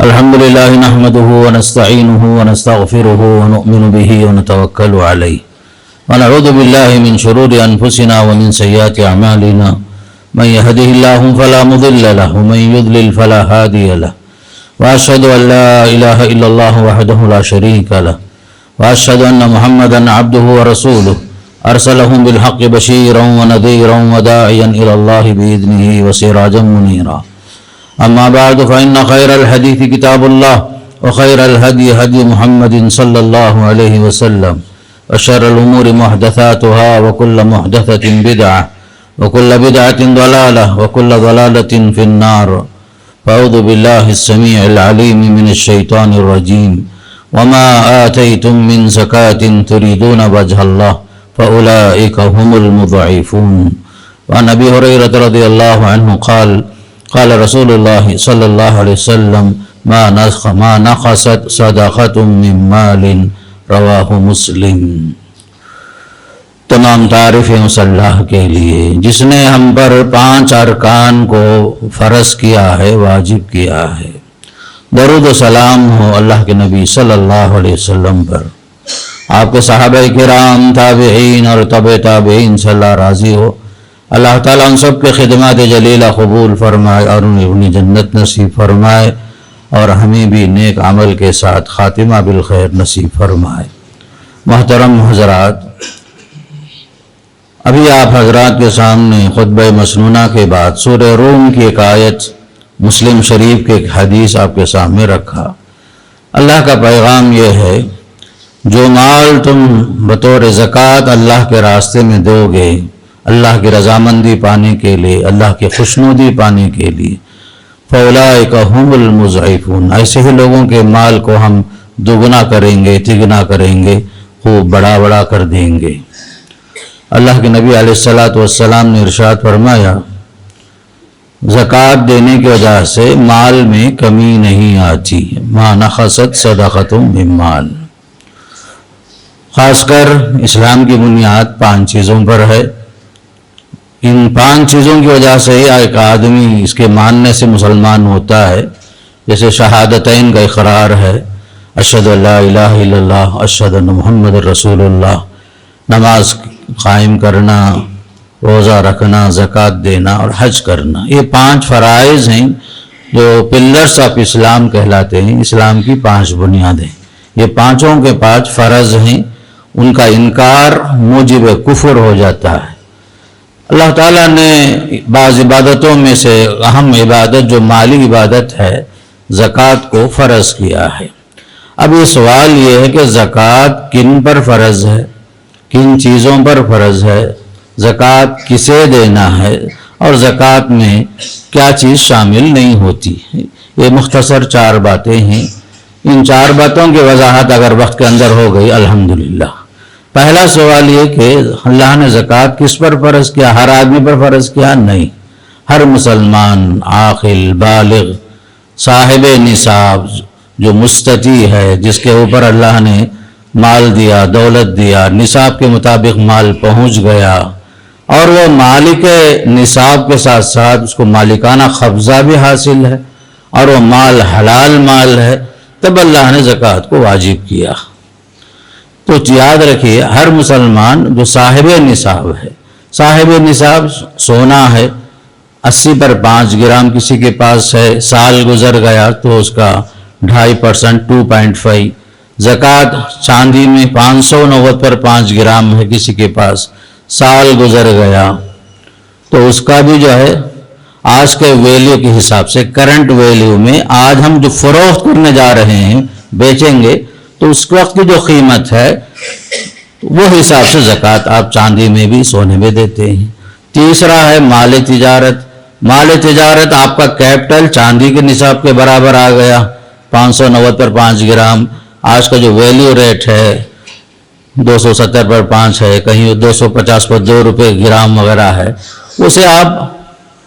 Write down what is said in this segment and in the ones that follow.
الحمد لله نحمده ونستعينه ونستغفره ونؤمن به ونتوكل عليه ونعوذ بالله من شرور أنفسنا ومن سيئات أعمالنا من يهده الله فلا مضل له ومن يضلل فلا هادي له وأشهد أن لا إله إلا الله وحده لا شريك له وأشهد أن محمدا عبده ورسوله أرسله بالحق بشيرا ونذيرا وداعيا إلى الله بإذنه وسراجا منيرا أما بعد فإن خير الحديث كتاب الله وخير الهدي هدي محمد صلى الله عليه وسلم وشر الأمور محدثاتها وكل محدثة بدعة وكل بدعة ضلالة وكل ضلالة في النار فأعوذ بالله السميع العليم من الشيطان الرجيم وما آتيتم من زكاة تريدون وجه الله فأولئك هم المضعفون وعن أبي هريرة رضي الله عنه قال رسول الله صلی اللہ علیہ وسلم ما نقصت صدقۃ من مال رواہ مسلم۔ تمام تعریفیں اس اللہ کے لیے جس نے ہم پر 5 ارکان کو فرض کیا ہے، واجب کیا ہے۔ درود و سلام ہو اللہ کے نبی صلی اللہ علیہ وسلم پر، آپ کے صحابہ کرام، تابعین اور تبع تابعین سے اللہ راضی ہو۔ اللہ تعالیٰ ان سب کے خدمات جلیلہ قبول فرمائے اور انہیں اپنی جنت نصیب فرمائے، اور ہمیں بھی نیک عمل کے ساتھ خاتمہ بالخیر نصیب فرمائے۔ محترم حضرات، ابھی آپ حضرات کے سامنے خطبہ مسنونہ کے بعد سورہ روم کی ایک آیت، مسلم شریف کے ایک حدیث آپ کے سامنے رکھا۔ اللہ کا پیغام یہ ہے، جو مال تم بطور زکوٰۃ اللہ کے راستے میں دو گے، اللہ کی رضامندی پانے کے لیے، اللہ کی خوشنودی پانے کے لیے، فَأُولَٰئِكَ هُمُ الْمُضْعِفُونَ، ایسے ہی لوگوں کے مال کو ہم دوگنا کریں گے، تگنا کریں گے، خوب بڑا کر دیں گے۔ اللہ کے نبی علیہ السلام نے ارشاد فرمایا، زکوٰۃ دینے کی وجہ سے مال میں کمی نہیں آتی، مَا نَقَصَتْ صَدَقَةٌ مِّن مَّالٍ۔ خاص کر اسلام کی بنیاد 5 چیزوں پر ہے۔ ان 5 چیزوں کی وجہ سے ایک آدمی اس کے ماننے سے مسلمان ہوتا ہے، جیسے شہادتین کا اقرار ہے، اشہد ان لا الہ الا اللہ، اشہد ان محمد رسول اللہ، نماز قائم کرنا، روزہ رکھنا، زکوٰۃ دینا اور حج کرنا۔ یہ 5 فرائض ہیں جو پلرز آف اسلام کہلاتے ہیں، اسلام کی 5 بنیادیں۔ یہ 5 کے 5 فرض ہیں، ان کا انکار موجب کفر ہو جاتا ہے۔ اللہ تعالیٰ نے بعض عبادتوں میں سے اہم عبادت جو مالی عبادت ہے، زکوٰۃ کو فرض کیا ہے۔ اب یہ سوال یہ ہے کہ زکوٰۃ کن پر فرض ہے، کن چیزوں پر فرض ہے، زکوٰۃ کسے دینا ہے، اور زکوٰۃ میں کیا چیز شامل نہیں ہوتی۔ یہ مختصر 4 باتیں ہیں۔ ان 4 باتوں کی وضاحت اگر وقت کے اندر ہو گئی الحمدللہ۔ پہلا سوال یہ کہ اللہ نے زکوٰۃ کس پر فرض کیا؟ ہر آدمی پر فرض کیا؟ نہیں، ہر مسلمان عاقل، بالغ، صاحب نصاب، جو مستطیع ہے، جس کے اوپر اللہ نے مال دیا، دولت دیا، نصاب کے مطابق مال پہنچ گیا، اور وہ مالک نصاب کے ساتھ ساتھ اس کو مالکانہ قبضہ بھی حاصل ہے، اور وہ مال حلال مال ہے، تب اللہ نے زکوٰۃ کو واجب کیا۔ تو یاد رکھیے، ہر مسلمان جو صاحب نصاب ہے، صاحب نصاب سونا ہے، 80 پر 5 گرام کسی کے پاس ہے، سال گزر گیا تو اس کا 2.5% 2.5۔ زکوٰۃ چاندی میں 590 پر 5 گرام ہے کسی کے پاس، سال گزر گیا تو اس کا بھی جو ہے آج کے ویلیو کے حساب سے، کرنٹ ویلیو میں آج ہم جو فروخت کرنے جا رہے ہیں، بیچیں گے، تو اس وقت کی جو قیمت ہے وہ حساب سے زکوٰۃ آپ چاندی میں بھی سونے میں دیتے ہیں۔ تیسرا ہے مال تجارت۔ مال تجارت آپ کا کیپٹل چاندی کے نصاب کے برابر آ گیا، 590 پر 5 گرام، آج کا جو ویلیو ریٹ ہے 270 پر 5 ہے، کہیں 250 پر 2 روپے گرام وغیرہ ہے، اسے آپ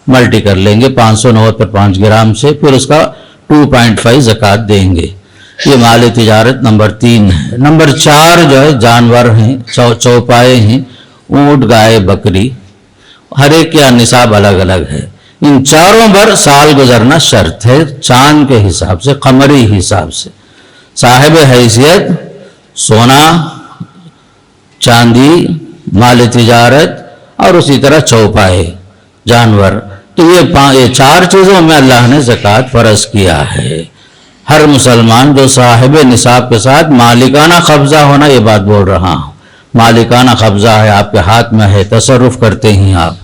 ملٹی کر لیں گے 590 پر 5 گرام سے، پھر اس کا 2.5 زکوٰۃ دیں گے۔ یہ مال تجارت نمبر 3 ہے۔ نمبر 4 جو ہے جانور ہیں، چوپائے ہیں، اونٹ، گائے، بکری، ہر ایک کا نصاب الگ الگ ہے۔ ان چاروں پر سال گزرنا شرط ہے، چاند کے حساب سے، قمری حساب سے۔ صاحب حیثیت سونا، چاندی، مال تجارت اور اسی طرح چوپائے، جانور، تو یہ چار چیزوں میں اللہ نے زکوٰۃ فرض کیا ہے۔ ہر مسلمان جو صاحب نصاب کے ساتھ مالکانہ قبضہ ہونا، یہ بات بول رہا ہوں، مالکانہ قبضہ ہے، آپ کے ہاتھ میں ہے، تصرف کرتے ہیں آپ،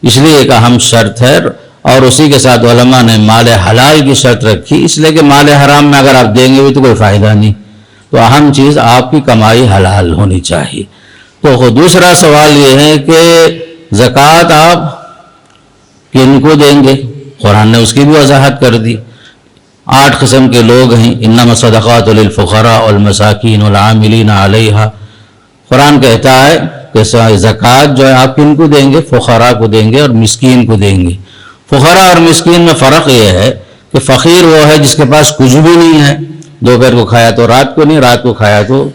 اس لیے ایک اہم شرط ہے۔ اور اسی کے ساتھ علماء نے مال حلال کی شرط رکھی، اس لیے کہ مال حرام میں اگر آپ دیں گے بھی تو کوئی فائدہ نہیں، تو اہم چیز آپ کی کمائی حلال ہونی چاہیے۔ تو دوسرا سوال یہ ہے کہ زکوٰۃ آپ کن کو دیں گے؟ قرآن نے اس کی بھی وضاحت کر دی۔ 8 قسم کے لوگ ہیں، انما الصدقات للفقراء والمساکین والعاملین علیہا۔ قرآن کہتا ہے کہ زکوٰۃ جو ہے آپ کن کو دیں گے؟ فقراء کو دیں گے اور مسکین کو دیں گے۔ فقراء اور مسکین میں فرق یہ ہے کہ فقیر وہ ہے جس کے پاس کچھ بھی نہیں ہے، دوپہر کو کھایا تو رات کو نہیں، رات کو کھایا تو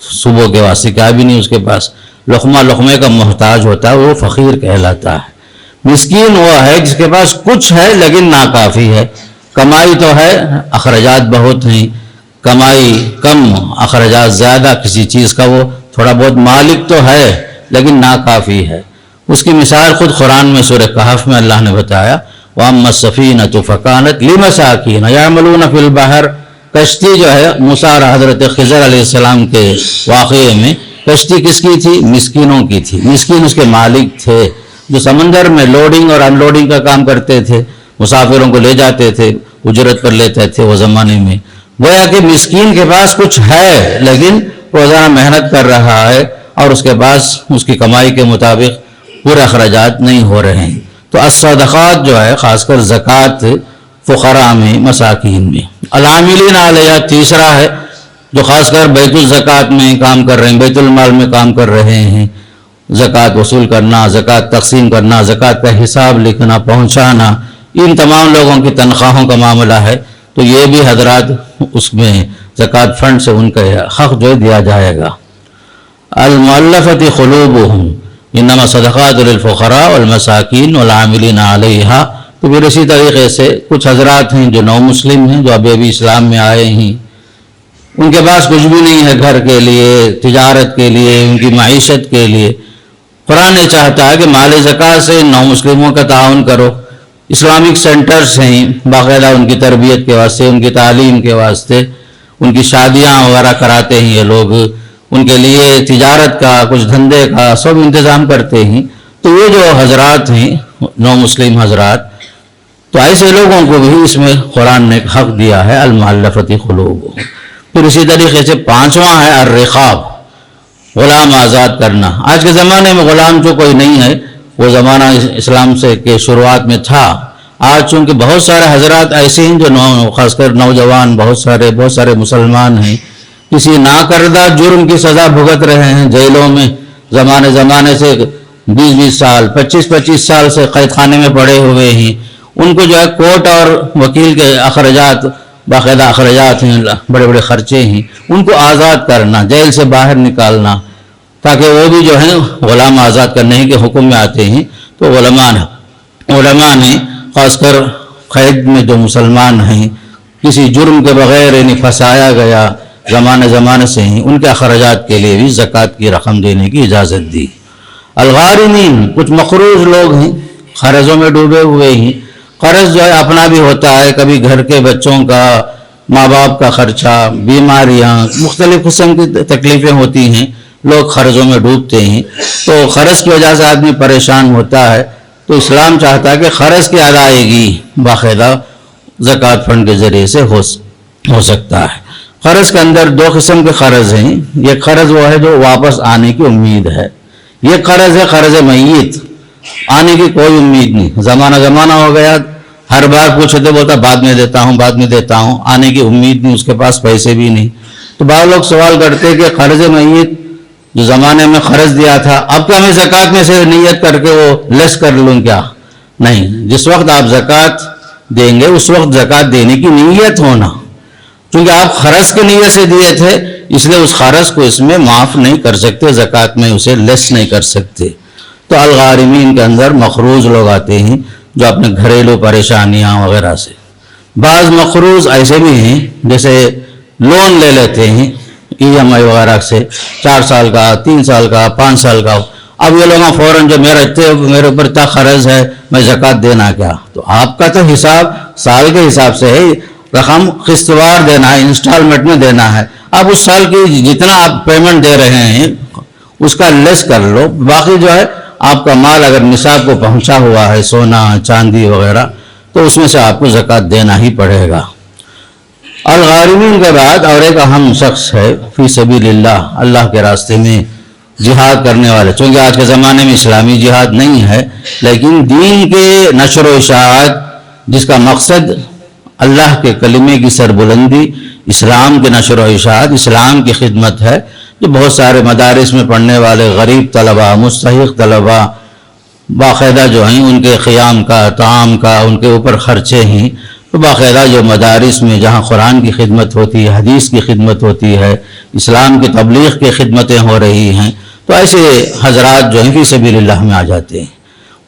صبح کے واسطے کیا بھی نہیں اس کے پاس، لقمہ لقمے کا محتاج ہوتا ہے، وہ فقیر کہلاتا ہے۔ مسکین وہ ہے جس کے پاس کچھ ہے لیکن ناکافی ہے، کمائی تو ہے، اخراجات بہت ہیں، کمائی کم اخراجات زیادہ، کسی چیز کا وہ تھوڑا بہت مالک تو ہے لیکن ناکافی ہے۔ اس کی مثال خود قرآن میں سورہ کہف میں اللہ نے بتایا، وَأَمَّا السَّفِينَةُ فَكَانَتْ لِمَسَاكِينَ يَعْمَلُونَ فِي الْبَحْرِ، کشتی جو ہے موسیٰ اور حضرت خضر علیہ السلام کے واقعے میں، کشتی کس کی تھی؟ مسکینوں کی تھی۔ مسکین اس کے مالک تھے جو سمندر میں لوڈنگ اور ان لوڈنگ کا کام کرتے تھے، مسافروں کو لے جاتے تھے، اجرت پر لیتے تھے وہ زمانے میں۔ گویا کہ مسکین کے پاس کچھ ہے لیکن روزانہ محنت کر رہا ہے اور اس کے پاس اس کی کمائی کے مطابق پورے اخراجات نہیں ہو رہے ہیں۔ تو الصدقات جو ہے خاص کر زکوٰۃ فقراء میں، مساکین میں۔ العاملین علیہ تیسرا ہے جو خاص کر بیت الزکوٰۃ میں کام کر رہے ہیں، بیت المال میں کام کر رہے ہیں، زکوٰۃ وصول کرنا، زکوٰۃ تقسیم کرنا، زکوٰۃ کا حساب لکھنا، پہنچانا، ان تمام لوگوں کی تنخواہوں کا معاملہ ہے، تو یہ بھی حضرات اس میں زکوٰۃ فنڈ سے ان کا حق جو دیا جائے گا۔ المؤلفۃ قلوبہم انما صدقات للفقراء والمساکین والعاملین علیہا۔ تو پھر اسی طریقے سے کچھ حضرات ہیں جو نو مسلم ہیں، جو ابھی اسلام میں آئے ہیں، ان کے پاس کچھ بھی نہیں ہے گھر کے لیے، تجارت کے لیے، ان کی معیشت کے لیے۔ قرآن نے چاہتا ہے کہ مال زکوٰۃ سے نو مسلموں کا تعاون کرو۔ اسلامک سینٹرز ہیں، باقاعدہ ان کی تربیت کے واسطے، ان کی تعلیم کے واسطے، ان کی شادیاں وغیرہ کراتے ہیں یہ لوگ، ان کے لیے تجارت کا، کچھ دھندے کا سب انتظام کرتے ہیں۔ تو یہ جو حضرات ہیں نو مسلم حضرات، تو ایسے لوگوں کو بھی اس میں قرآن نے حق دیا ہے، المؤلفۃ قلوبہم۔ پھر اسی طریقے سے 5واں ہے الرقاب، غلام آزاد کرنا۔ آج کے زمانے میں غلام جو کوئی نہیں ہے، وہ زمانہ اسلام سے کے شروعات میں تھا۔ آج چونکہ بہت سارے حضرات ایسے ہیں جو خاص کر نوجوان بہت سارے مسلمان ہیں، کسی ناکردہ جرم کی سزا بھگت رہے ہیں جیلوں میں، زمانے سے 20 سال 25 سال سے قید خانے میں پڑے ہوئے ہیں۔ ان کو جو ہے کورٹ اور وکیل کے اخراجات، باقاعدہ اخراجات ہیں، بڑے بڑے خرچے ہیں، ان کو آزاد کرنا، جیل سے باہر نکالنا، تاکہ وہ بھی جو ہے غلام آزاد کرنے کے حکم میں آتے ہیں۔ تو علماء نے خاص کر قید میں جو مسلمان ہیں، کسی جرم کے بغیر انہیں پھنسایا گیا، زمانے سے ہیں، ان کے اخراجات کے لیے بھی زکوٰۃ کی رقم دینے کی اجازت دی۔ الغارمین، کچھ مقروض لوگ ہیں، قرضوں میں ڈوبے ہوئے ہیں۔ قرض جو ہے اپنا بھی ہوتا ہے، کبھی گھر کے بچوں کا، ماں باپ کا خرچہ، بیماریاں، مختلف قسم کی تکلیفیں ہوتی ہیں، لوگ قرضوں میں ڈوبتے ہیں۔ تو قرض کی وجہ سے آدمی پریشان ہوتا ہے، تو اسلام چاہتا ہے کہ قرض کی ادائیگی باقاعدہ زکوٰۃ فنڈ کے ذریعے سے ہو سکتا ہے۔ قرض کے اندر 2 قسم کے قرض ہیں۔ یہ قرض وہ ہے جو واپس آنے کی امید ہے، یہ قرض ہے قرض میت، آنے کی کوئی امید نہیں، زمانہ ہو گیا، ہر بار پوچھے تو بولتا بعد میں دیتا ہوں، آنے کی امید نہیں، اس کے پاس پیسے بھی نہیں۔ تو بعض لوگ سوال کرتے کہ قرض میت جو زمانے میں قرض دیا تھا، اب کیا میں زکوٰۃ میں سے نیت کر کے وہ لیس کر لوں کیا؟ نہیں، جس وقت آپ زکوٰۃ دیں گے اس وقت زکوٰۃ دینے کی نیت ہونا، کیونکہ آپ قرض کی نیت سے دیے تھے، اس لیے اس قرض کو اس میں معاف نہیں کر سکتے، زکوٰۃ میں اسے لیس نہیں کر سکتے۔ تو الغارمین کے اندر مقروض لوگ آتے ہیں جو اپنے گھریلو پریشانیاں وغیرہ سے. بعض مقروض ایسے بھی ہیں جیسے لون لے لیتے ہیں EMI وغیرہ سے، 4 سال کا، 3 سال کا، 5 سال کا. اب یہ لوگ فوراً جو میرے اوپر اتنا قرض ہے، میں زکوٰۃ دینا کیا؟ تو آپ کا تو حساب سال کے حساب سے ہے، رقم قسط وار دینا ہے، انسٹالمنٹ میں دینا ہے. اب اس سال کی جتنا آپ پیمنٹ دے رہے ہیں اس کا لیس کر لو، باقی جو ہے آپ کا مال اگر نصاب کو پہنچا ہوا ہے، سونا چاندی وغیرہ، تو اس میں سے آپ کو زکوٰۃ دینا ہی پڑے گا. الغارمین کے بعد اور ایک اہم شخص ہے فی سبیل اللہ، اللہ کے راستے میں جہاد کرنے والے. چونکہ آج کے زمانے میں اسلامی جہاد نہیں ہے، لیکن دین کے نشر و اشاعت جس کا مقصد اللہ کے کلمے کی سربلندی، اسلام کے نشر و اشاعت، اسلام کی خدمت ہے. جو بہت سارے مدارس میں پڑھنے والے غریب طلباء، مستحق طلباء باقاعدہ جو ہیں ان کے قیام کا، طعام کا ان کے اوپر خرچے ہیں. تو باقاعدہ جو مدارس میں جہاں قرآن کی خدمت ہوتی ہے، حدیث کی خدمت ہوتی ہے، اسلام کی تبلیغ کی خدمتیں ہو رہی ہیں، تو ایسے حضرات جو ہیں فی سبیل اللہ میں آ جاتے ہیں.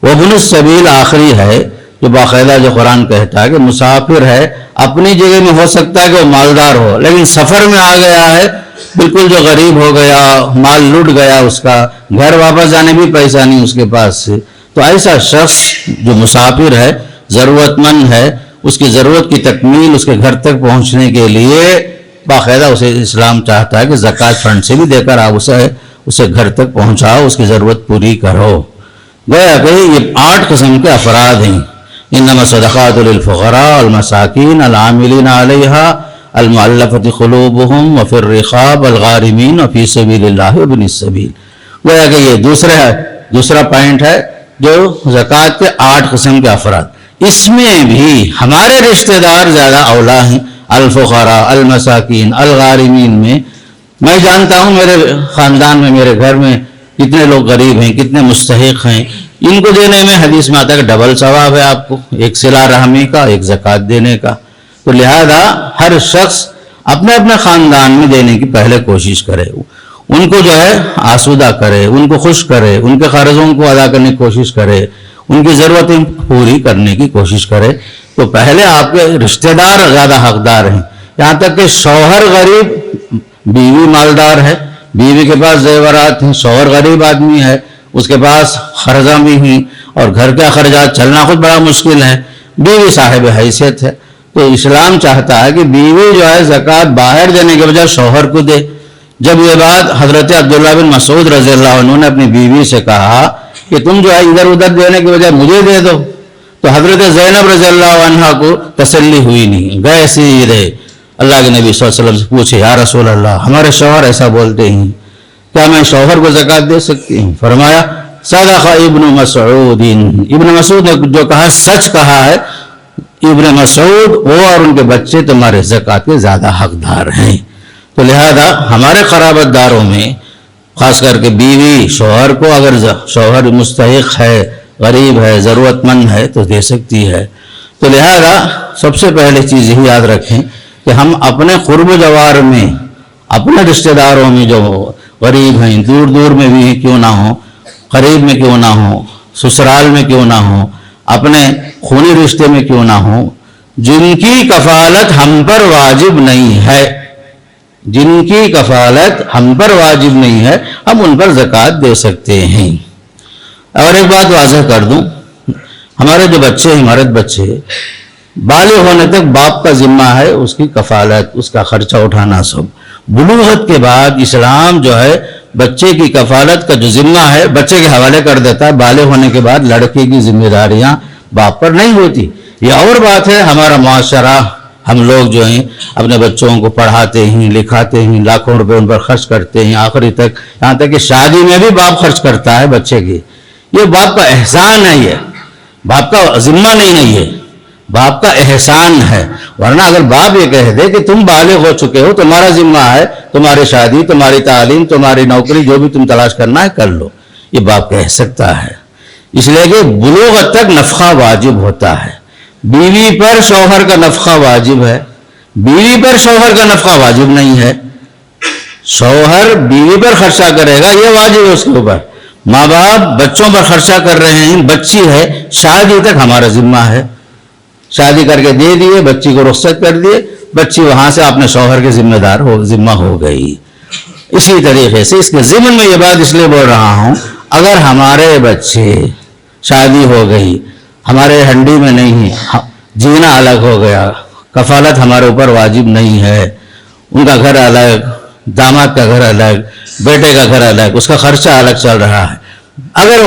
وابن السبیل آخری ہے جو باقاعدہ جو قرآن کہتا ہے کہ مسافر ہے، اپنی جگہ میں ہو سکتا ہے کہ وہ مالدار ہو، لیکن سفر میں آ گیا ہے، بالکل جو غریب ہو گیا، مال لٹ گیا اس کا، گھر واپس جانے بھی پیسہ نہیں اس کے پاس سے. تو ایسا شخص جو مسافر ہے، ضرورت مند ہے، اس کی ضرورت کی تکمیل اس کے گھر تک پہنچنے کے لیے باقاعدہ اسے اسلام چاہتا ہے کہ زکوٰۃ فنڈ سے بھی دے کر آپ اسے گھر تک پہنچاؤ، اس کی ضرورت پوری کرو. گویا کہ یہ 8 قسم کے افراد ہیں. انما الصدقات للفقراء والمساکین العاملین علیہا المؤلفۃ قلوبہم وفی الرقاب الغارمین وفی سبیل اللہ وابن السبیل. گویا کہ یہ دوسرا پوائنٹ ہے جو زکوٰۃ کے 8 قسم کے افراد. اس میں بھی ہمارے رشتہ دار زیادہ اولا ہیں، الفقراء، المساکین، الغارمین میں. میں جانتا ہوں میرے خاندان میں، میرے گھر میں کتنے لوگ غریب ہیں، کتنے مستحق ہیں. ان کو دینے میں حدیث میں آتا ہے کہ ڈبل ثواب ہے آپ کو، ایک صلہ رحمی کا، ایک زکوٰۃ دینے کا. تو لہذا ہر شخص اپنے اپنے خاندان میں دینے کی پہلے کوشش کرے، ان کو جو ہے آسودہ کرے، ان کو خوش کرے، ان کے قرضوں کو ادا کرنے کی کوشش کرے، ان کی ضرورتیں پوری کرنے کی کوشش کرے. تو پہلے آپ کے رشتہ دار زیادہ حقدار ہیں. یہاں تک کہ شوہر غریب، بیوی مالدار ہے، بیوی کے پاس زیورات ہیں، شوہر غریب آدمی ہے، اس کے پاس قرضہ بھی ہیں اور گھر کے اخراجات چلنا خود بڑا مشکل ہے، بیوی صاحب حیثیت ہے. تو اسلام چاہتا ہے کہ بیوی جو ہے زکوٰۃ باہر دینے کے بجائے شوہر کو دے. جب یہ بات حضرت عبداللہ بن مسعود رضی اللہ عنہ نے اپنی بیوی سے کہا کہ تم جو ہے ادھر ادھر دینے کے بجائے مجھے دے دو، تو حضرت زینب رضی اللہ عنہ کو تسلی ہوئی نہیں، گئے سیدھے اللہ کے نبی صلی اللہ علیہ وسلم سے پوچھے، یا رسول اللہ ہمارے شوہر ایسا بولتے ہیں، کیا میں شوہر کو زکوٰۃ دے سکتی ہوں؟ فرمایا صدق ابن مسعود. ابن مسعود نے جو کہا سچ کہا ہے. ابن مسعود وہ اور ان کے بچے تمہارے زکوٰۃ کے زیادہ حقدار ہیں. تو لہذا ہمارے قرابت داروں میں خاص کر کے بیوی شوہر کو، اگر شوہر مستحق ہے، غریب ہے، ضرورت مند ہے تو دے سکتی ہے. تو لہذا سب سے پہلے چیز یہی یاد رکھیں کہ ہم اپنے قرب و جوار میں، اپنے رشتہ داروں میں جو غریب ہیں، دور دور میں بھی کیوں نہ ہوں، قریب میں کیوں نہ ہوں، سسرال میں کیوں نہ ہوں، اپنے خونی رشتے میں کیوں نہ ہوں، جن کی کفالت ہم پر واجب نہیں ہے، جن کی کفالت ہم پر واجب نہیں ہے، ہم ان پر زکوٰۃ دے سکتے ہیں. اور ایک بات واضح کر دوں، ہمارے جو بچے ہیں، مرد بچے، بالغ ہونے تک باپ کا ذمہ ہے اس کی کفالت، اس کا خرچہ اٹھانا سب. بلوغت کے بعد اسلام جو ہے بچے کی کفالت کا جو ذمہ ہے بچے کے حوالے کر دیتا ہے. بالغ ہونے کے بعد لڑکے کی ذمہ داریاں باپ پر نہیں ہوتی. یہ اور بات ہے، ہمارا معاشرہ، ہم لوگ جو ہیں اپنے بچوں کو پڑھاتے ہیں، لکھاتے ہیں، لاکھوں روپے ان پر خرچ کرتے ہیں آخری تک، یہاں تک کہ شادی میں بھی باپ خرچ کرتا ہے بچے کی. یہ باپ کا احسان ہے، یہ باپ کا ذمہ نہیں ہے، باپ کا احسان ہے. ورنہ اگر باپ یہ کہہ دے کہ تم بالغ ہو چکے ہو، تمہارا ذمہ ہے، تمہاری شادی، تمہاری تعلیم، تمہاری نوکری، جو بھی تم تلاش کرنا ہے کر لو، یہ باپ کہہ سکتا ہے. اس لیے کہ بلوغت تک نفقہ واجب ہوتا ہے. بیوی پر شوہر کا نفقہ واجب ہے، بیوی پر شوہر کا نفقہ واجب نہیں ہے. شوہر بیوی پر خرچہ کرے گا، یہ واجب ہے اس کے اوپر، ماں باپ بچوں پر خرچہ کر رہے ہیں، بچی ہے، شادی تک ہمارا ذمہ ہے، شادی کر کے دے دیے، بچی کو رخصت کر دیے، بچی وہاں سے اپنے شوہر کے ذمہ ہو گئی۔ اسی طریقے سے اس کے ضمن میں یہ بات اس لیے بول رہا ہوں، اگر ہمارے بچے شادی ہو گئی، ہمارے ہنڈی میں نہیں، جینا الگ ہو گیا، کفالت ہمارے اوپر واجب نہیں ہے، ان کا گھر الگ، داماد کا گھر الگ، بیٹے کا گھر الگ، اس کا خرچہ الگ چل رہا ہے، اگر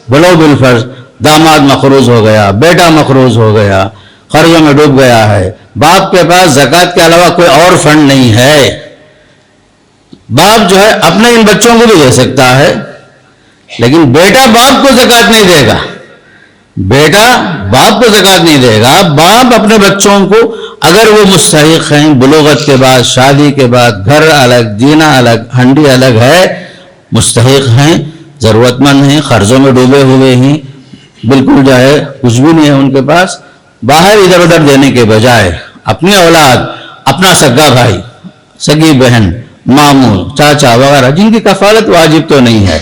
بلو بالفرض داماد مقروض ہو گیا، بیٹا مقروض ہو گیا، قرضوں میں ڈوب گیا ہے، باپ کے پاس زکوٰۃ کے علاوہ کوئی اور فنڈ نہیں ہے، باپ جو ہے اپنے ان بچوں کو بھی دے سکتا ہے، لیکن بیٹا باپ کو زکوٰۃ نہیں دے گا، بیٹا باپ کو زکوٰۃ نہیں دے گا، باپ اپنے بچوں کو اگر وہ مستحق ہیں، بلوغت کے بعد، شادی کے بعد، گھر الگ، جینا الگ، ہنڈی الگ ہے، مستحق ہیں، ضرورت مند ہیں، قرضوں میں ڈوبے ہوئے ہیں، بالکل جو ہے کچھ بھی نہیں ہے ان کے پاس، باہر ادھر ادھر دینے کے بجائے اپنی اولاد، اپنا سگا بھائی، سگی بہن، ماموں، چاچا وغیرہ جن کی کفالت واجب تو نہیں ہے،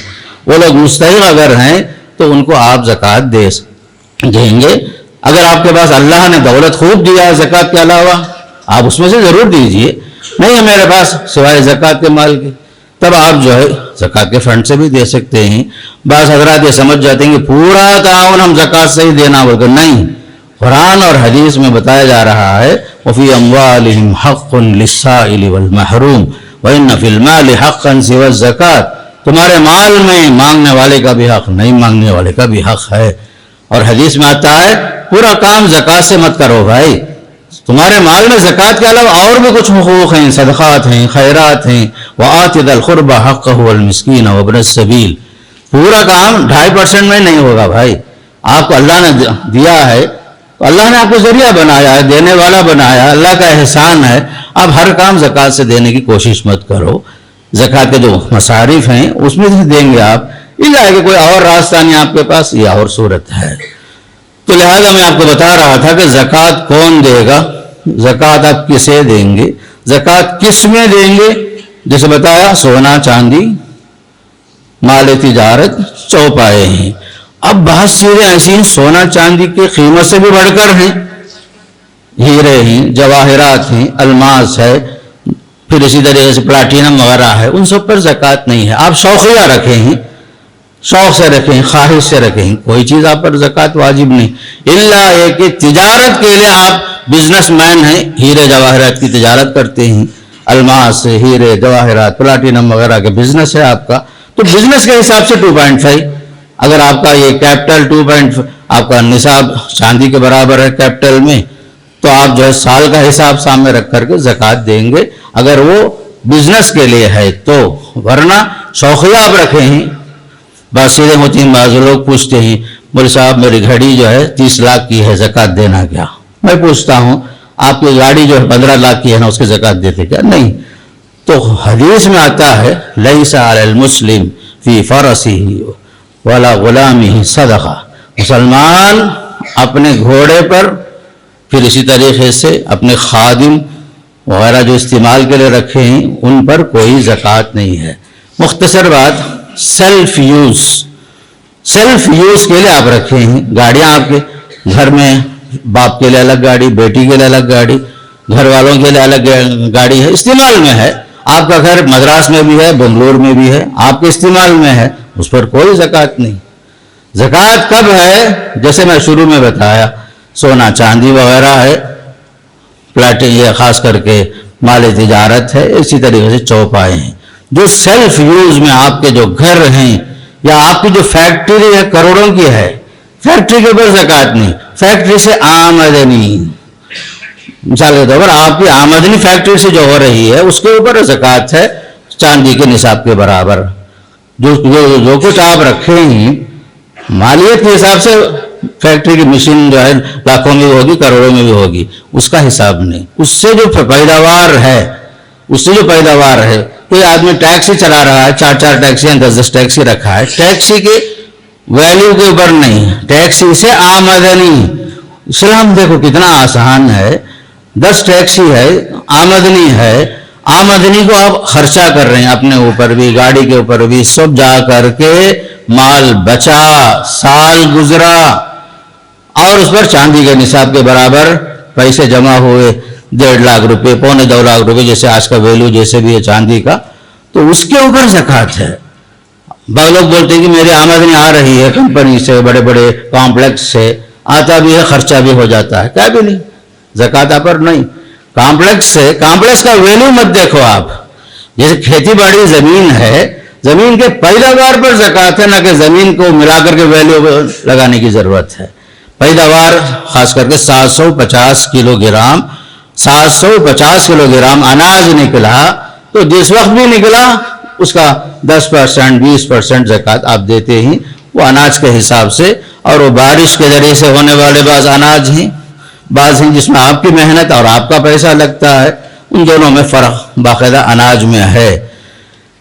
وہ لوگ مستحق اگر ہیں تو ان کو آپ زکوٰۃ دیں گے۔ اگر آپ کے پاس اللہ نے دولت خوب دیا ہے زکوٰۃ کے علاوہ، آپ اس میں سے ضرور دیجئے، نہیں ہے میرے پاس سوائے زکوٰۃ کے مال کے، تب آپ جو ہے زکوٰۃ کے فنڈ سے بھی دے سکتے ہیں۔ بعض حضرات یہ سمجھ جاتے ہیں کہ پورا تعاون ہم زکوٰۃ سے ہی دینا بولتے، نہیں، قرآن اور حدیث میں بتایا جا رہا ہے وَفِي أَمْوَالِهِمْ حَقٌّ لِلسَّائِلِ وَالْمَحْرُومِ وَإِنَّ فِي الْمَالِ حَقًّا سِوَى الزَّكَاةِ، تمہارے مال میں مانگنے والے کا بھی حق، نہیں مانگنے والے کا بھی حق ہے، اور حدیث میں آتا ہے پورا کام زکوٰۃ سے مت کرو بھائی، تمہارے مال میں زکوٰۃ کے علاوہ اور بھی کچھ حقوق ہیں، صدقات ہیں، خیرات ہیں، وَآتِ ذَا الْقُرْبَى حَقَّهُ وَالْمِسْكِينَ وَابْنَ السَّبِيلِ، پورا کام 2.5% میں نہیں ہوگا بھائی، آپ کو اللہ نے دیا ہے، اللہ نے آپ کو ذریعہ بنایا ہے، دینے والا بنایا، اللہ کا احسان ہے، اب ہر کام زکوٰۃ سے دینے کی کوشش مت کرو، زکوٰۃ کے جو مصارف ہیں اس میں سے دیں گے آپ، یہ جائے کہ کوئی اور راستہ نہیں آپ کے پاس، یہ اور صورت ہے۔ تو لہذا میں آپ کو بتا رہا تھا کہ زکوٰۃ کون دے گا، زکوٰۃ آپ کسے دیں گے، زکوٰۃ کس میں دیں گے، جیسے بتایا سونا چاندی، مال تجارت، چوپائے ہیں۔ اب بہت چیزیں ایسی ہیں سونا چاندی کی قیمت سے بھی بڑھ کر ہیں، ہیرے ہیں، جواہرات ہیں، الماس ہے، پھر اسی طریقے سے پلاٹینم وغیرہ ہے، ان سب پر زکوٰۃ نہیں ہے، آپ شوقیہ رکھے ہیں، شوق سے رکھیں ہیں، خواہش سے رکھیں ہیں، کوئی چیز آپ پر زکوٰۃ واجب نہیں، الا یہ کہ تجارت کے لیے آپ بزنس مین ہیں، ہیرے جواہرات کی تجارت کرتے ہیں، الماس، ہیرے جواہرات، پلاٹینم وغیرہ کے بزنس ہے آپ کا، تو بزنس کے حساب سے 2.5، اگر آپ کا یہ کیپٹل 2.5 آپ کا نصاب چاندی کے برابر ہے کیپٹل میں، تو آپ جو ہے سال کا حساب سامنے رکھ کر کے زکوٰۃ دیں گے، اگر وہ بزنس کے لیے ہے تو، ورنہ شوقیہ آپ رکھے ہیں، بات چیزیں ہوتی ہیں، بعض لوگ پوچھتے ہیں مولوی صاحب میری گھڑی جو ہے 30 لاکھ کی ہے، زکوٰۃ دینا کیا؟ میں پوچھتا ہوں آپ کی گاڑی جو ہے 15 لاکھ کی ہے نا، اس کی زکوٰۃ دیتے کیا؟ نہیں۔ تو حدیث میں آتا ہے لیس علی المسلم فی فرسہ ولا غلامہ صدقہ، مسلمان اپنے گھوڑے پر، پھر اسی طریقے سے اپنے خادم وغیرہ جو استعمال کے لیے رکھے ہیں ان پر کوئی زکوٰۃ نہیں ہے۔ مختصر بات، سیلف یوز کے لیے آپ رکھے ہیں، گاڑیاں آپ کے گھر میں، باپ کے لیے الگ گاڑی، بیٹی کے لیے الگ گاڑی، گھر والوں کے لیے الگ گاڑی ہے، استعمال میں ہے، آپ کا گھر مدراس میں بھی ہے، بنگلور میں بھی ہے، آپ کے استعمال میں ہے، اس پر کوئی زکوٰۃ نہیں۔ زکوٰۃ کب ہے؟ جیسے میں شروع میں بتایا، سونا چاندی وغیرہ ہے، پلاٹین، یہ خاص کر کے مال تجارت ہے، اسی طریقے سے چوپائے ہیں، جو سیلف یوز میں آپ کے جو گھر ہیں، یا آپ کی جو فیکٹری ہے کروڑوں کی ہے، فیکٹری کے اوپر زکوٰۃ نہیں، فیکٹری سے آمدنی، مثال کے طور پر آپ کی آمدنی فیکٹری سے جو ہو رہی ہے اس کے اوپر زکوٰۃ ہے، چاندی کے نصاب کے برابر، جو کچھ آپ رکھے ہیں مالیت کے حساب سے، فیکٹری کی مشین جو ہے لاکھوں میں بھی ہوگی، کروڑوں میں بھی ہوگی، اس کا حساب نہیں، اس سے جو پیداوار ہے، کوئی آدمی ٹیکسی چلا رہا ہے، 4 ٹیکسیاں، 10 ٹیکسی رکھا ہے، ٹیکسی کے ویلیو کے اوپر نہیں، ٹیکسی سے آمدنی۔ اسلام دیکھو کتنا آسان ہے، 10 ٹیکسی ہے، آمدنی ہے، آمدنی کو آپ خرچہ کر رہے ہیں اپنے اوپر بھی، گاڑی کے اوپر بھی، سب جا کر کے مال بچا، سال گزرا اور اس پر چاندی کے نصاب کے برابر پیسے جمع ہوئے، 1.5 لاکھ روپے، 2.25 لاکھ روپے، جیسے آج کا ویلو جیسے بھی ہے چاندی کا، تو اس کے اوپر زکوٰۃ ہے۔ بعض لوگ بولتے ہیں کہ میری آمدنی آ رہی ہے کمپنی سے، بڑے بڑے کمپلیکس سے، آتا بھی ہے، خرچہ بھی ہو جاتا ہے، کیا بھی نہیں، زکوٰۃ آپ پر نہیں۔ کمپلیکس سے، کمپلیکس کا ویلو مت دیکھو آپ، جیسے کھیتی باڑی زمین ہے، زمین کے پیداوار پر زکوٰۃ ہے، نہ کہ زمین کو ملا کر کے ویلو لگانے کی ضرورت ہے۔ پیداوار خاص کر کے 750 کلو گرام، 750 کلو گرام اناج نکلا تو جس وقت بھی نکلا اس کا 10%، 20% زکوٰۃ آپ دیتے ہیں، وہ اناج کے حساب سے، اور وہ بارش کے ذریعے سے ہونے والے بعض اناج ہیں، بعض ہیں جس میں آپ کی محنت اور آپ کا پیسہ لگتا ہے، ان دونوں میں فرق باقاعدہ اناج میں ہے۔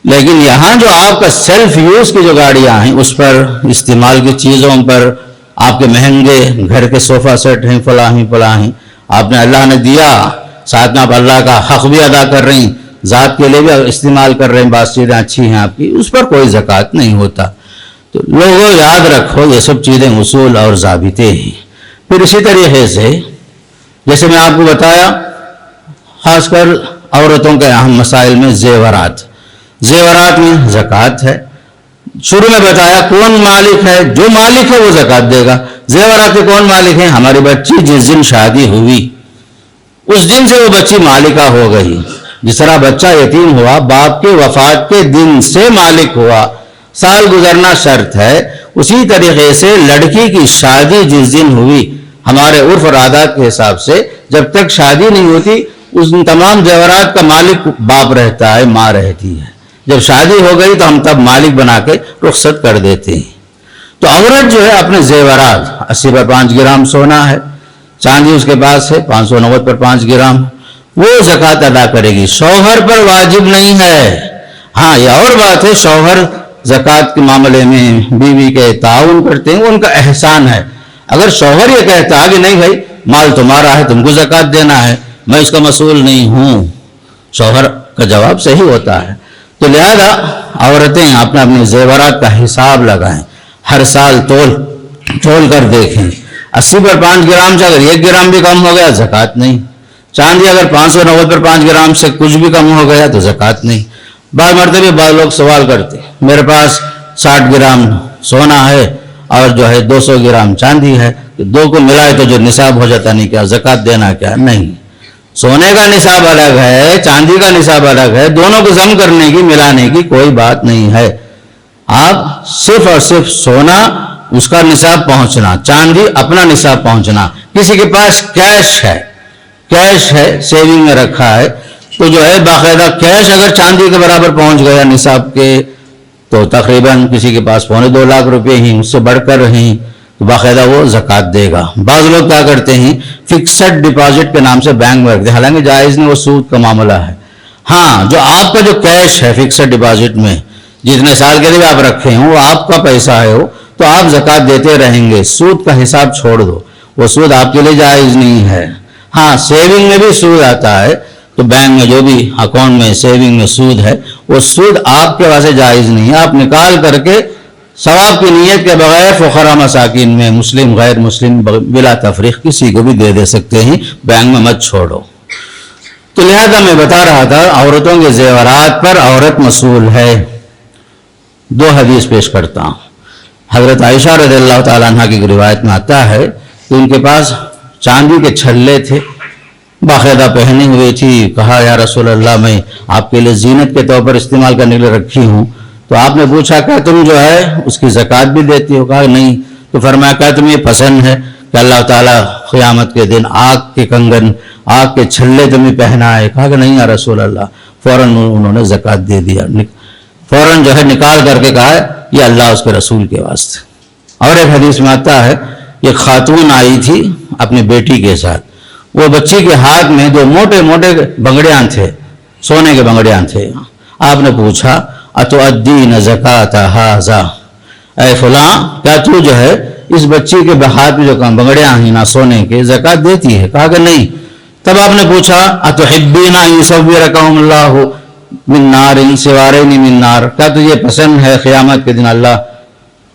لیکن یہاں جو آپ کا سیلف یوز کی جو گاڑیاں ہیں، اس پر، استعمال کی چیزوں پر، آپ کے مہنگے گھر کے صوفہ سیٹ ہیں، فلاں ہیں، آپ نے اللہ نے دیا، ساتھ میں آپ اللہ کا حق بھی ادا کر رہی ہیں، ذات کے لیے بھی استعمال کر رہے ہیں، بعض چیزیں اچھی ہیں آپ کی، اس پر کوئی زکوٰۃ نہیں ہوتا۔ تو لوگوں یاد رکھو یہ سب چیزیں اصول اور ضابطے ہیں۔ پھر اسی طریقے سے جیسے میں آپ کو بتایا، خاص کر عورتوں کے اہم مسائل میں زیورات میں زکوٰۃ ہے۔ شروع میں بتایا کون مالک ہے، جو مالک ہے وہ زکوٰۃ دے گا۔ زیورات کے کون مالک ہیں؟ ہماری بچی جس دن شادی ہوئی اس دن سے وہ بچی مالکہ ہو گئی۔ جس طرح بچہ یتیم ہوا باپ کے وفات کے دن سے مالک ہوا، سال گزرنا شرط ہے، اسی طریقے سے لڑکی کی شادی جس دن ہوئی، ہمارے عرف اور عادات کے حساب سے جب تک شادی نہیں ہوتی اس دن تمام زیورات کا مالک باپ رہتا ہے، ماں رہتی ہے۔ جب شادی ہو گئی تو ہم تب مالک بنا کے رخصت کر دیتے ہیں۔ تو عورت جو ہے اپنے زیورات، 80 پر 5 گرام سونا ہے، چاندی اس کے پاس ہے 590 پر 5 گرام، وہ زکوٰۃ ادا کرے گی۔ شوہر پر واجب نہیں ہے۔ ہاں یہ اور بات ہے، شوہر زکوٰۃ کے معاملے میں بیوی کے تعاون کرتے ہیں، ان کا احسان ہے۔ اگر شوہر یہ کہتا ہے کہ نہیں بھائی مال تمہارا ہے، تم کو زکوٰۃ دینا ہے، میں اس کا مسئول نہیں ہوں، شوہر کا جواب صحیح ہوتا ہے۔ تو لہذا عورتیں اپنے زیورات کا حساب لگائیں، ہر سال تول کر دیکھیں۔ 80 پر 5 گرام سے اگر 1 گرام بھی کم ہو گیا زکوٰۃ نہیں۔ چاندی اگر 590 پر 5 گرام سے کچھ بھی کم ہو گیا تو زکوٰۃ نہیں۔ بعض مرتبہ بعض لوگ سوال کرتے ہیں میرے پاس 60 گرام سونا ہے اور جو ہے 200 گرام چاندی ہے، دو کو ملائے تو جو نصاب ہو جاتا نہیں، کیا زکوٰۃ دینا کیا؟ نہیں، سونے کا نصاب الگ ہے، چاندی کا نصاب الگ ہے، دونوں کو ضم کرنے کی، ملانے کی کوئی بات نہیں ہے۔ آپ صرف اور صرف سونا اس کا نصاب پہنچنا، چاندی اپنا نصاب پہنچنا۔ کسی کے پاس کیش ہے سیونگ میں رکھا ہے تو جو ہے باقاعدہ کیش اگر چاندی کے برابر پہنچ گیا نصاب کے تو تقریباً کسی کے پاس 2.25 لاکھ روپے ہیں، اس سے بڑھ کر ہیں، تو باقاعدہ وہ زکوٰۃ دے گا۔ بعض لوگ کیا کرتے ہیں فکسڈ ڈپازٹ کے نام سے بینک میں رکھتے ہیں، حالانکہ جائز نہیں، وہ سود کا معاملہ ہے۔ ہاں جو آپ کا جو کیش ہے فکسڈ ڈپازٹ میں جتنے سال کے لیے آپ رکھے ہیں وہ آپ کا پیسہ ہے، وہ تو آپ زکوٰۃ دیتے رہیں گے۔ سود کا حساب چھوڑ دو، وہ سود آپ کے لیے جائز نہیں ہے۔ ہاں سیونگ میں بھی سود آتا ہے، تو بینک میں جو بھی اکاؤنٹ میں سیونگ میں سود ہے وہ سود آپ کے واسطے جائز نہیں ہے۔ آپ نکال کر کے ثواب کی نیت کے بغیر فقراء مساکین میں، مسلم غیر مسلم بلا تفریق کسی کو بھی دے سکتے ہیں، بینک میں مت چھوڑو۔ تو لہذا میں بتا رہا تھا عورتوں کے زیورات پر عورت مسئول ہے۔ 2 حدیث پیش کرتا ہوں۔ حضرت عائشہ رضی اللہ تعالیٰ عنہ کی روایت میں آتا ہے کہ ان کے پاس چاندی کے چھلے تھے، باقاعدہ پہنی ہوئی تھی۔ کہا یا رسول اللہ میں آپ کے لیے زینت کے طور پر استعمال کرنے کے لیے رکھی ہوں۔ تو آپ نے پوچھا کہ تم جو ہے اس کی زکوٰۃ بھی دیتی ہو؟ کہا نہیں۔ تو فرمایا کہ تمہیں پسند ہے کہ اللہ تعالیٰ قیامت کے دن آگ کے کنگن، آگ کے چھلے تمہیں پہنائے؟ کہا کہ نہیں یا رسول اللہ۔ فوراً انہوں نے زکوٰۃ دے دیا، فوراً جو ہے نکال کر کے کہا یہ اللہ اس کے رسول کے واسطے۔ اور ایک حدیث میں آتا ہے یہ خاتون آئی تھی اپنی بیٹی کے ساتھ، وہ بچی کے ہاتھ میں 2 موٹے موٹے بنگڑیاں تھے، سونے کے بنگڑیاں تھے۔ آپ نے پوچھا اتؤدین زکوٰۃ ھذا، اے فلاں کیا تو جو ہے اس بچی کے ہاتھ میں جو بنگڑیاں ہیں نا سونے کے زکوٰۃ دیتی ہے؟ کہا کہ نہیں۔ تب آپ نے پوچھا اتحبین ان یصورکم اللہ من نار سوارین من نار، کیا تجھے پسند ہے قیامت کے دن اللہ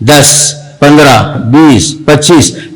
10, 15, 20, 25,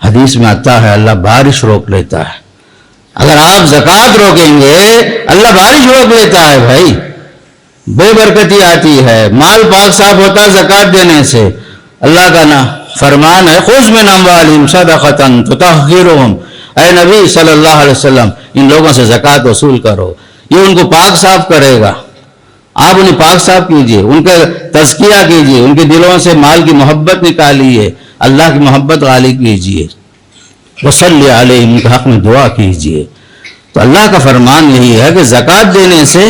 حدیث میں آتا ہے اللہ بارش روک لیتا ہے. اگر آپ زکوٰۃ روکیں گے اللہ بارش روک لیتا ہے بھائی. بے برکتی آتی ہے، مال پاک صاف ہوتا ہے زکوٰۃ دینے سے. اللہ کا نا فرمان ہے خذ من اموالہم صدقۃ تطہرہم، اے نبی صلی اللہ علیہ وسلم ان لوگوں سے زکوٰۃ وصول کرو، یہ ان کو پاک صاف کرے گا. آپ انہیں پاک صاف کیجئے، ان کا تزکیہ کیجئے، ان کے دلوں سے مال کی محبت نکالیے، اللہ کی محبت غالب کیجئے، وصلی علیہم ان کے حق میں دعا کیجئے. تو اللہ کا فرمان یہی ہے کہ زکوٰۃ دینے سے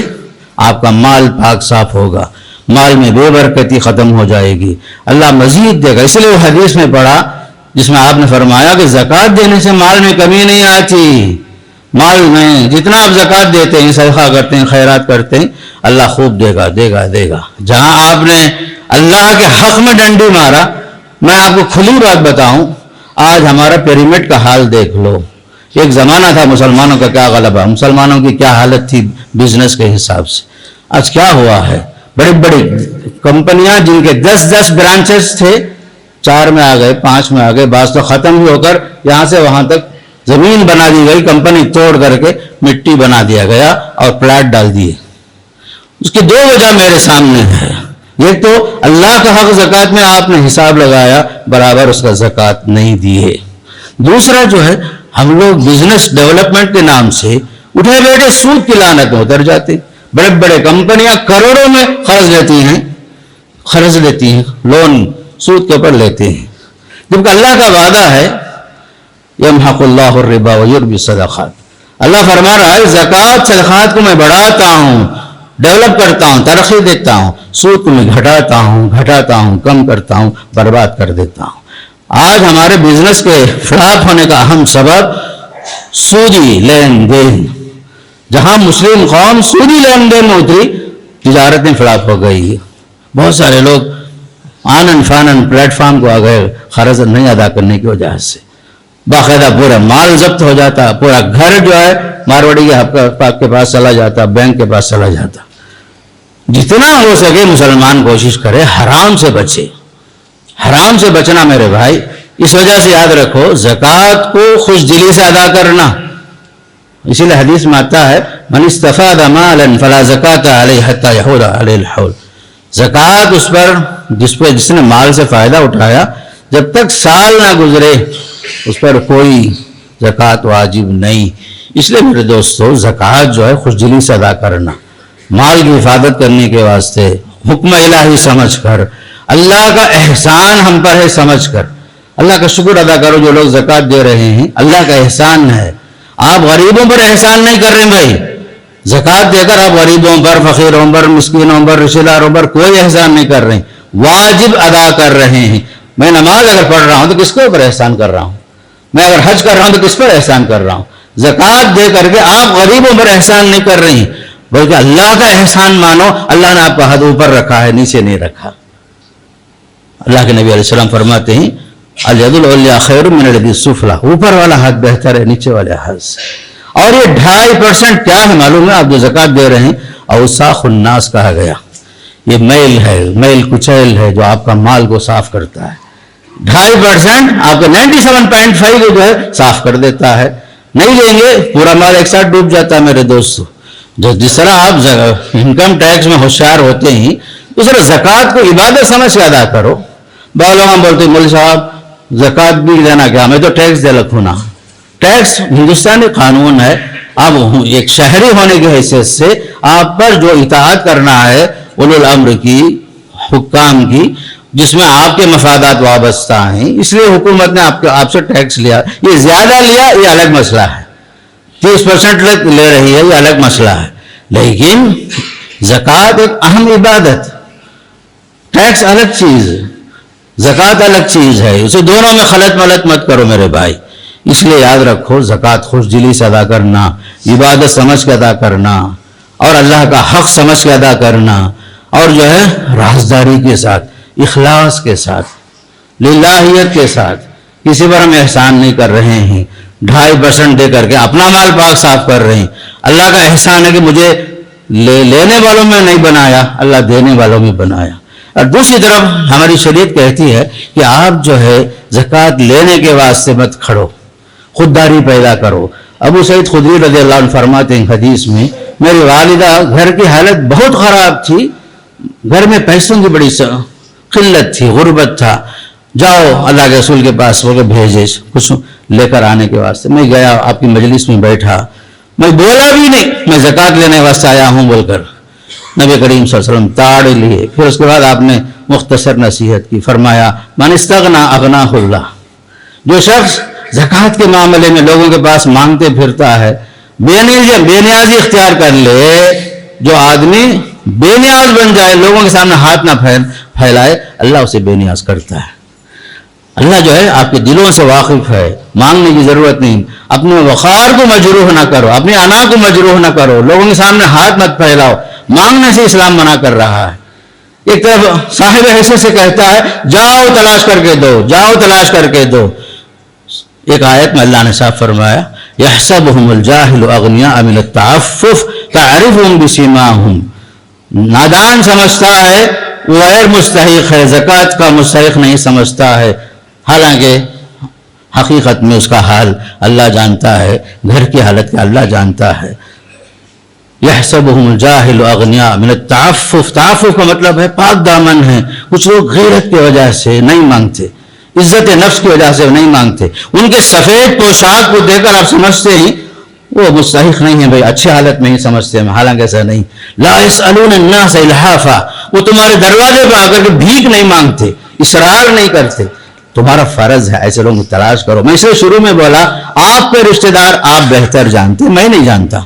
آپ کا مال پاک صاف ہوگا، مال میں بے برکتی ختم ہو جائے گی، اللہ مزید دے گا. اس لیے وہ حدیث میں پڑھا جس میں آپ نے فرمایا کہ زکوٰۃ دینے سے مال میں کمی نہیں آتی. مال میں جتنا آپ زکوٰۃ دیتے ہیں، صدقہ کرتے ہیں، خیرات کرتے ہیں، اللہ خوب دے گا دے گا دے گا. جہاں آپ نے اللہ کے حق میں ڈنڈی مارا، میں آپ کو کھلی بات بتاؤں، آج ہمارا پیرامڈ کا حال دیکھ لو. ایک زمانہ تھا مسلمانوں کا کیا غلبہ، مسلمانوں کی کیا حالت تھی بزنس کے حساب سے. آج کیا ہوا ہے، بڑی بڑی کمپنیاں جن کے 10 برانچز تھے 4 میں آ گئے، 5 میں آ گئے، بعض تو ختم ہی ہو کر یہاں سے وہاں تک زمین بنا دی گئی، کمپنی توڑ کر کے مٹی بنا دیا گیا اور پلاٹ ڈال دیے. اس کی 2 وجہ میرے سامنے ہے. ایک تو اللہ کا حق زکوٰۃ میں آپ نے حساب لگایا، برابر اس کا زکوٰۃ نہیں دی ہے. دوسرا جو ہے ہم لوگ بزنس ڈیولپمنٹ کے نام سے اٹھے بیٹھے سود کی لعنت میں اتر جاتے. بڑے بڑے کمپنیاں کروڑوں میں قرض لیتی ہیں، لون سود کے اوپر لیتے ہیں، جبکہ اللہ کا وعدہ ہے یمحق اللہ الربا ویربی الصدقات. اللہ فرما رہا ہے زکوٰۃ صدقات کو میں بڑھاتا ہوں، ڈیولپ کرتا ہوں، ترقی دیتا ہوں، سود کو میں گھٹاتا ہوں، کم کرتا ہوں، برباد کر دیتا ہوں. آج ہمارے بزنس کے فلاپ ہونے کا اہم سبب سودی لین دین. جہاں مسلم قوم سودی لین دین میں اتری، تجارتیں فلاپ ہو گئی. بہت سارے لوگ آنن فانن پلیٹ فارم کو آ گئے قرض نہیں ادا کرنے کی وجہ سے. باقاعدہ پورا مال ضبط ہو جاتا، پورا گھر جو ہے مارواڑی کے پاس چلا جاتا، بینک کے پاس چلا جاتا. جتنا ہو سکے مسلمان کوشش کرے حرام سے بچے. حرام سے بچنا میرے بھائی، اس وجہ سے یاد رکھو زکوٰۃ کو خوش دلی سے ادا کرنا. اسی لیے حدیث میں آتا ہے من استفاد مالا فلا زکوٰۃ علیہ حتی یحول علیہ الحول. زکوٰۃ اس پر جس نے مال سے فائدہ اٹھایا، جب تک سال نہ گزرے اس پر کوئی زکوٰۃ واجب نہیں. اس لیے میرے دوستو زکوٰۃ جو ہے خوش دلی سے ادا کرنا، مال کی حفاظت کرنے کے واسطے، حکم الہی سمجھ کر، اللہ کا احسان ہم پر ہے سمجھ کر. اللہ کا شکر ادا کرو جو لوگ زکوٰۃ دے رہے ہیں، اللہ کا احسان ہے. آپ غریبوں پر احسان نہیں کر رہے بھائی. زکوٰۃ دے کر آپ غریبوں پر، فقیروں پر، مسکینوں پر، رشتہ داروں پر کوئی احسان نہیں کر رہے ہیں، واجب ادا کر رہے ہیں. میں نماز اگر پڑھ رہا ہوں تو کس کے اوپر احسان کر رہا ہوں؟ میں اگر حج کر رہا ہوں تو کس پر احسان کر رہا ہوں؟ زکوٰۃ دے کر کے آپ غریبوں پر احسان نہیں کر رہے ہیں، بلکہ اللہ کا احسان مانو. اللہ نے آپ کا حد اوپر رکھا ہے، نیچے نہیں رکھا. اللہ کے نبی علیہ السلام فرماتے ہیں الید العلیٰ خیر من الید السفلی، اوپر والا ہاتھ بہتر ہے نیچے والے ہاتھ سے. اور یہ 2.5% کیا ہے معلوم ہے؟ آپ جو زکوٰۃ دے رہے ہیں اوساخ الناس کہا گیا. یہ میل ہے، میل کچیل ہے جو آپ کا مال کو صاف کرتا ہے. 2.5% آپ کا 97.5 کو جو ہے صاف کر دیتا ہے. نہیں لیں گے پورا مال ایک ساتھ ڈوب جاتا ہے میرے دوستو. جس طرح آپ انکم ٹیکس میں ہوشیار ہوتے ہیں، اس طرح زکوٰۃ کو عبادت سمجھ کے ادا کرو. بعض لوگ ہم بولتے ہیں مول صاحب زکوٰۃ بھی دینا کیا، میں تو ٹیکس دے رکھوں نا. ٹیکس ہندوستانی قانون ہے. آپ ایک شہری ہونے کی حیثیت سے آپ پر جو اطاعت کرنا ہے اولو الامر کی، حکام کی، جس میں آپ کے مفادات وابستہ ہیں، اس لیے حکومت نے آپ سے ٹیکس لیا. یہ زیادہ لیا یہ الگ مسئلہ ہے، 30% لے رہی ہے یہ الگ مسئلہ ہے. لیکن زکوٰۃ ایک اہم عبادت، ٹیکس الگ چیز، زکوٰۃ الگ چیز ہے. اسے دونوں میں خلط ملط مت کرو میرے بھائی. اس لیے یاد رکھو زکوٰۃ خوش دلی سے ادا کرنا، عبادت سمجھ کے ادا کرنا، اور اللہ کا حق سمجھ کے ادا کرنا، اور جو ہے رازداری کے ساتھ، اخلاص کے ساتھ، للہیت کے ساتھ. کسی پر ہم احسان نہیں کر رہے ہیں، 2.5% دے کر کے اپنا مال پاک صاف کر رہے ہیں. اللہ کا احسان ہے کہ مجھے لینے والوں میں نہیں بنایا، اللہ دینے والوں میں بنایا. اور دوسری طرف ہماری شریعت کہتی ہے کہ آپ جو ہے زکوٰۃ لینے کے واسطے مت کھڑو، خودداری پیدا کرو۔ ابو سعید خدری رضی اللہ عنہ فرماتے ہیں حدیث میں، میری والدہ گھر کی حالت بہت خراب تھی، گھر میں پیسوں کی بڑی قلت تھی، غربت تھا، جاؤ اللہ کے رسول کے پاس وہ بھیجے کچھ لے کر آنے کے واسطے۔ میں گیا، آپ کی مجلس میں بیٹھا، میں بولا بھی نہیں میں زکوٰۃ لینے واسطے آیا ہوں بول کر، نبی کریم صلی اللہ علیہ وسلم تاڑ لیے۔ پھر اس کے بعد آپ نے مختصر نصیحت کی، فرمایا من استغنا اغناہ اللہ، جو شخص زکوٰۃ کے معاملے میں لوگوں کے پاس مانگتے پھرتا ہے، بے نیازی اختیار کر لے، جو آدمی بے نیاز بن جائے، لوگوں کے سامنے ہاتھ نہ پھیلائے، اللہ اسے بے نیاز کرتا ہے۔ اللہ جو ہے آپ کے دلوں سے واقف ہے، مانگنے کی ضرورت نہیں۔ اپنے وقار کو مجروح نہ کرو، اپنی انا کو مجروح نہ کرو، لوگوں کے سامنے ہاتھ مت پھیلاؤ، مانگنے سے اسلام منع کر رہا ہے۔ ایک طرف صاحب حصے سے کہتا ہے جاؤ تلاش کر کے دو، جاؤ تلاش کر کے دو۔ ایک آیت میں اللہ نے صاف فرمایا یحسبهم الجاہل اغنیاء من التعفف تعرفهم بسیماہم، نادان سمجھتا ہے وہ غیر مستحق ہے، زکوٰۃ کا مستحق نہیں سمجھتا ہے، حالانکہ حقیقت میں اس کا حال اللہ جانتا ہے، گھر کی حالت کا اللہ جانتا ہے۔ یحسبهم الجاہل اغنیاء من التعفف، تعفف کا مطلب ہے پاک دامن ہے۔ کچھ لوگ غیرت کی وجہ سے نہیں مانگتے، عزت نفس کی وجہ سے نہیں مانگتے، ان کے سفید پوشاک کو دیکھ کر آپ سمجھتے ہی وہ مستحق نہیں ہے، بھائی اچھی حالت میں ہی سمجھتے ہیں، حالانکہ ایسا نہیں۔ لا يسألون الناس الحافا، وہ تمہارے دروازے پہ آ کر کے بھیک نہیں مانگتے، اصرار نہیں کرتے، تمہارا فرض ہے ایسے لوگوں کو تلاش کرو۔ میں اس لیے شروع میں بولا آپ کے رشتہ دار آپ بہتر جانتے، میں نہیں جانتا۔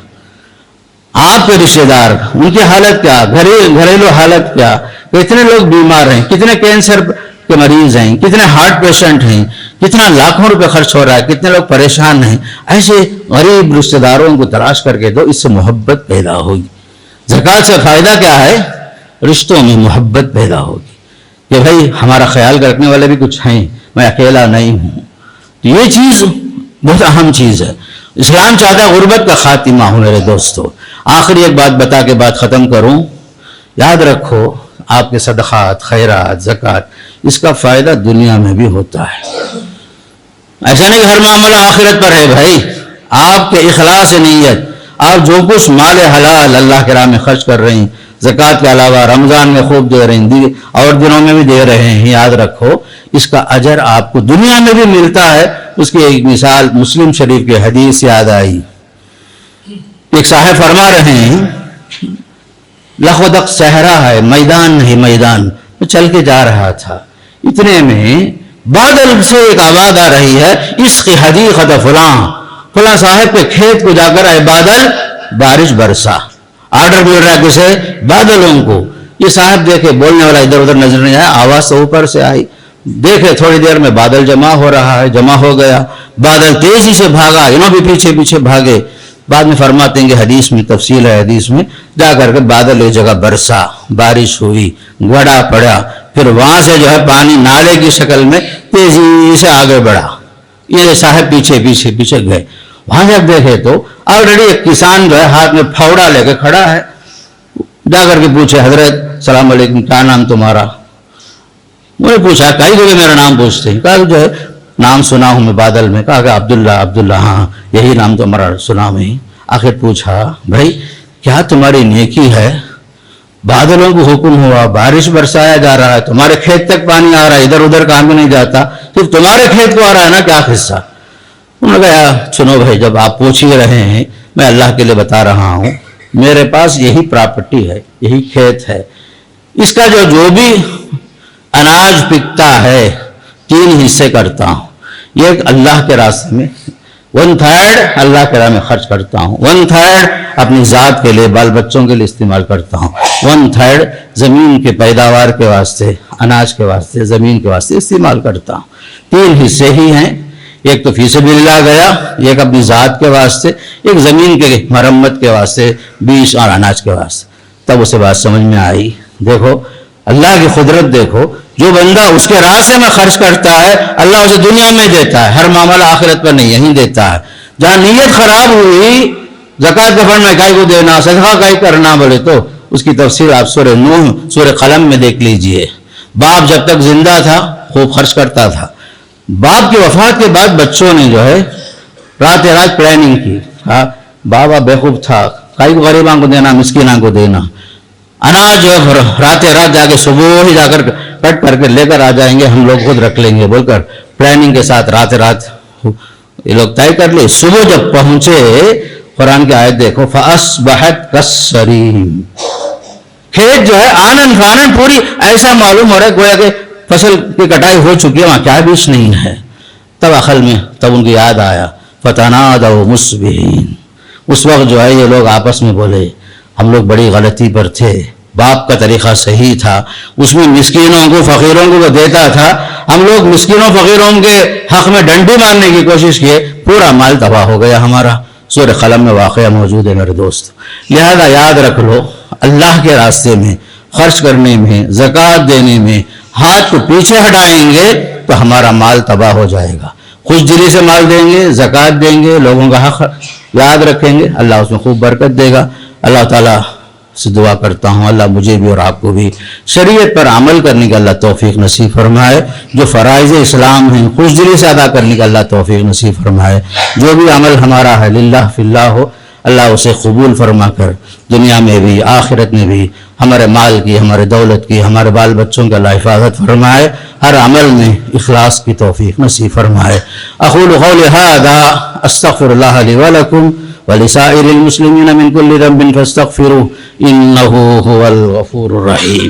آپ کے رشتہ دار ان کی حالت کیا، گھریلو حالت کیا، کتنے لوگ بیمار ہیں، کتنے کینسر کے مریض ہیں، کتنے ہارٹ پیشنٹ ہیں، کتنا لاکھوں روپے خرچ ہو رہا ہے، کتنے لوگ پریشان ہیں۔ ایسے غریب رشتہ داروں کو تلاش کر کے دو، اس سے محبت پیدا ہوگی۔ زکوٰۃ سے فائدہ کیا ہے؟ رشتوں میں محبت پیدا ہوگی کہ بھائی ہمارا خیال رکھنے والے بھی کچھ ہیں، میں اکیلا نہیں ہوں۔ تو یہ چیز بہت اہم چیز ہے۔ اسلام چاہتا ہے غربت کا خاتمہ ہو میرے دوستو۔ آخری ایک بات بتا کے بات ختم کروں، یاد رکھو آپ کے صدقات، خیرات، زکوٰۃ، اس کا فائدہ دنیا میں بھی ہوتا ہے۔ ایسا نہیں کہ ہر معاملہ آخرت پر ہے بھائی، آپ کے اخلاص نیت، آپ جو کچھ مال حلال اللہ کے راہ میں خرچ کر رہے ہیں، زکوٰۃ کے علاوہ رمضان میں خوب دے رہے ہیں اور دنوں میں بھی دے رہے ہیں، یاد رکھو اس کا اجر آپ کو دنیا میں بھی ملتا ہے۔ اس کی ایک مثال مسلم شریف کی حدیث یاد آئی، ایک صاحب فرما رہے ہیں لخودق صحرا ہے، میدان نہیں میدان، میں چل کے جا رہا تھا، اتنے میں بادل سے ایک آواز آ رہی ہے عشق حدیقت فلاں، فلاں صاحب کے کھیت کو جا کر اے بادل بارش برسا۔ آرڈر مل رہا ہے کسے؟ بادلوں کو۔ یہ صاحب دیکھے، بولنے والا ادھر ادھر نظر نہیں آیا، آواز سے اوپر سے آئی، دیکھے تھوڑی دیر میں بادل جمع ہو رہا ہے، جمع ہو گیا، بادل تیزی سے بھاگا، انہوں بھی پیچھے پیچھے بھاگے۔ بعد میں فرماتے ہیں کہ حدیث میں تفصیل ہے، حدیث میں جا کر کے بادل ایک جگہ برسا، بارش ہوئی، گڑا پڑا، پھر وہاں سے جو ہے پانی نالے کی شکل میں تیزی سے آگے بڑھا۔ یہ صاحب پیچھے پیچھے پیچھے گئے، وہاں جب دیکھے تو آلریڈی ایک کسان جو ہے ہاتھ میں پھاوڑا لے کے کھڑا ہے۔ جا کر کے پوچھے حضرت السلام علیکم، کیا نام تمہارا؟ انہوں نے پوچھا کئی جگہ میرا نام پوچھتے ہیں، کہا جو ہے نام سنا ہوں میں بادل میں، کہا کہ عبداللہ، ہاں یہی نام تو ہمارا سنا میں۔ آخر پوچھا بھائی کیا تمہاری نیکی ہے؟ بادلوں کو حکم ہوا، بارش برسایا جا رہا ہے، تمہارے کھیت تک پانی آ رہا ہے، ادھر ادھر کام بھی نہیں جاتا، صرف تمہارے کھیت کو آ رہا ہے نا، کیا قصہ؟ انہوں نے کہا سنو بھائی، جب آپ پوچھ ہی رہے ہیں میں اللہ کے لیے بتا رہا ہوں، میرے پاس یہی پراپرٹی ہے، یہی کھیت ہے، اس کا جو بھی اناج پکتا ہے 3 حصے کرتا ہوں، یہ اللہ کے راستے میں 1/3 اللہ کے راہ میں خرچ کرتا ہوں، 1/3 اپنی ذات کے لیے، بال بچوں کے لیے استعمال کرتا ہوں، 1/3 زمین کے پیداوار کے واسطے، اناج کے واسطے، زمین کے واسطے استعمال کرتا ہوں۔ 3 حصے ہی ہیں، ایک تو فی سبیل اللہ گیا، ایک اپنی ذات کے واسطے، ایک زمین کے مرمت کے واسطے، بیج اور اناج کے واسطے۔ تب اسے بات سمجھ میں آئی، دیکھو اللہ کی قدرت دیکھو، جو بندہ اس کے راستے میں خرچ کرتا ہے اللہ اسے دنیا میں دیتا ہے، ہر معاملہ آخرت پر نہیں، یہیں دیتا ہے۔ جہاں نیت خراب ہوئی، زکوٰۃ کا فنڈ میں کائی کو دینا، صدقہ کائی کرنا بولے تو اس کی تفسیر آپ سورہ نوح، سورہ قلم میں دیکھ لیجئے۔ باپ جب تک زندہ تھا خوب خرچ کرتا تھا، باپ کی وفات کے بعد بچوں نے جو ہے رات رات پلاننگ کی. ہاں بابا بیوقوف تھا, کئی کو غریباں کو دینا, مسکیناں کو دینا, اناج جو ہے رات رات جا کے صبح ہی جا کر کٹ کر کے لے کر آ جائیں گے, ہم لوگ خود رکھ لیں گے بول کر پلاننگ کے ساتھ رات رات یہ لوگ طے کر لی. صبح جب پہنچے, قرآن کی آیت دیکھو, فَأَصْبَحَتْ كَالصَّرِيمِ, کھیت جو ہے آنن فانن پوری ایسا معلوم ہو رہا ہے گویا کہ فصل کی کٹائی ہو چکی ہے, وہاں کیا بیچ نہیں ہے. تب عقل میں تب ان کی یاد آیا, فَتَنَادَوْا مُصْبِحِينَ, اس وقت جو ہے یہ لوگ آپس میں بولے ہم لوگ بڑی غلطی پر تھے, باپ کا طریقہ صحیح تھا, اس میں مسکینوں کو فقیروں کو وہ دیتا تھا, ہم لوگ مسکینوں فقیروں کے حق میں ڈنڈی مارنے کی کوشش کیے, پورا مال تباہ ہو گیا ہمارا. سورہ قلم میں واقعہ موجود ہے میرے دوست. لہذا یاد رکھ لو, اللہ کے راستے میں خرچ کرنے میں, زکوٰۃ دینے میں ہاتھ کو پیچھے ہٹائیں گے تو ہمارا مال تباہ ہو جائے گا. خوش دلی سے مال دیں گے, زکوٰۃ دیں گے, لوگوں کا حق یاد رکھیں گے, اللہ اس میں خوب برکت دے گا. اللہ تعالیٰ سے دعا کرتا ہوں اللہ مجھے بھی اور آپ کو بھی شریعت پر عمل کرنے کا اللہ توفیق نصیب فرمائے, جو فرائض اسلام ہیں خوش دلی سے ادا کرنے کا اللہ توفیق نصیب فرمائے. جو بھی عمل ہمارا ہے للہ فی اللہ ہو, اللہ اسے قبول فرما کر دنیا میں بھی آخرت میں بھی ہمارے مال کی, ہمارے دولت کی, ہمارے بال بچوں کی اللہ حفاظت فرمائے, ہر عمل میں اخلاص کی توفیق نصیب فرمائے. اقول قولی ھذا استغفر اللہ لی ولکم ولسائر المسلمین من کل ذنب فاستغفروه انه هو الغفور الرحیم.